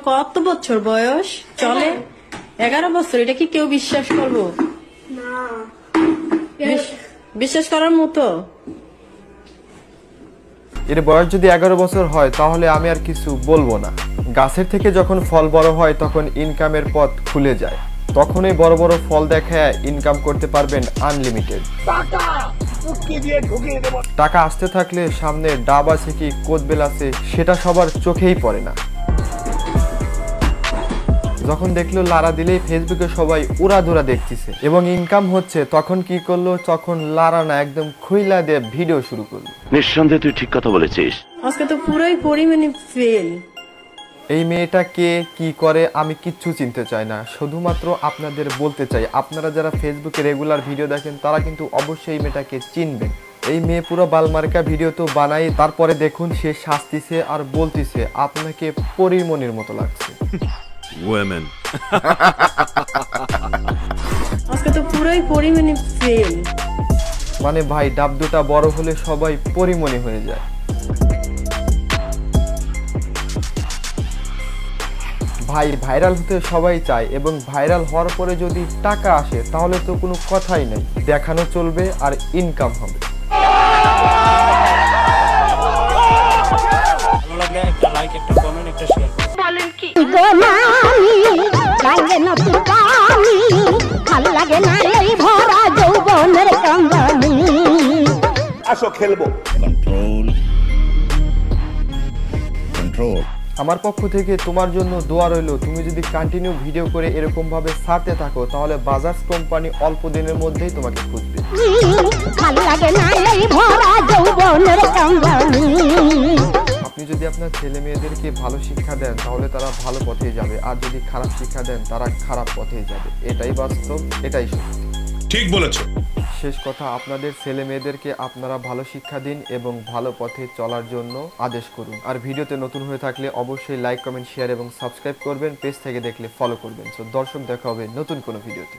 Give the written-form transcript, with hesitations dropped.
কত বছর বয়স? চলে 11 বছর। এটা কি কেউ বিশ্বাস করবো? বিশ্বাস করার মতো? এর বয়স যদি 11 বছর হয় তাহলে আমি আর কিছু বলবো না। গাছের থেকে যখন ফল বড় হয় তখন ইনকামের পথ খুলে যায়। তখনই বড় বড় ফল দেখায় ইনকাম করতে পারবেন আনলিমিটেড। টাকা আসতে থাকলে সামনে ডাব আছে কি কোদবেল আছে সেটা সবার চোখেই পড়ে না। যখন দেখলো লারা দিলেই ফেসবুকে সবাই উড়াধুরা দেখতেছে এবং ইনকাম হচ্ছে, তখন কি করলো? তখন লারা না একদম খুইলা দিয়ে ভিডিও শুরু করলো। নিঃসন্দেহে তুই ঠিক কথা বলেছিস। আজকে তো পুরোই পরিমাণে ফেল। এই মেয়েটা কে, কি করে আমি কিচ্ছু চিনতে চাই না, শুধুমাত্র আপনাদের বলতে চাই আপনারা যারা ফেসবুকে রেগুলার ভিডিও দেখেন তারা কিন্তু অবশ্যই এই মেয়েটাকে চিনবেন। এই মেয়ে পুরো বালমার্কা ভিডিও তো বানাই, তারপরে দেখুন সে শাস্তিছে আর বলতিছে আপনাকে পরিমণির মতো লাগছে। আজকে তো পুরোই পরিমাণে ফেল। মানে ভাই ডাব দুটা বড় হলে সবাই পরিমণি হয়ে যায়। ভাই ভাইরাল হতে সবাই চায় এবং ভাইরাল হওয়ার পরে যদি টাকা আসে তাহলে তো কোনো কথাই নেই, দেখানো চলবে আর ইনকাম হবে। ভালো লাগলে একটা লাইক, একটা কমেন্ট, একটা শেয়ার করুন। বলেন কি গো মামি লাগে না তো পানি, ভালো লাগে না এই ভরা যৌবনের কামবানি। আসো খেলবো। কন্ট্রোল। আমার পক্ষ থেকে তোমার জন্য দোয়া রইল, তুমি যদি কন্টিনিউ ভিডিও করে এরকম ভাবে ছাড়তে থাকো তাহলে বাজাজ কোম্পানি অল্প দিনের মধ্যেই তোমাকে খুঁজবে। ভালো লাগে না এই ভরা যৌবনের কামবানি। আপনি যদি আপনার ছেলে মেয়েদেরকে ভালো শিক্ষা দেন তাহলে তারা ভালো পথে যাবে, আর যদি খারাপ শিক্ষা দেন তারা খারাপ পথে যাবে। এটাই বাস্তব, এটাই সত্যি। ঠিক বলেছো। শেষ কথা, আপনাদের ছেলে মেয়েদেরকে আপনারা ভালো শিক্ষা দিন এবং ভালো পথে চলার জন্য আদেশ করুন। আর ভিডিওতে নতুন হয়ে থাকলে অবশ্যই লাইক, কমেন্ট, শেয়ার এবং সাবস্ক্রাইব করবেন। পেজ থেকে দেখলে ফলো করবেন। সো দর্শক, দেখা হবে নতুন কোনো ভিডিওতে।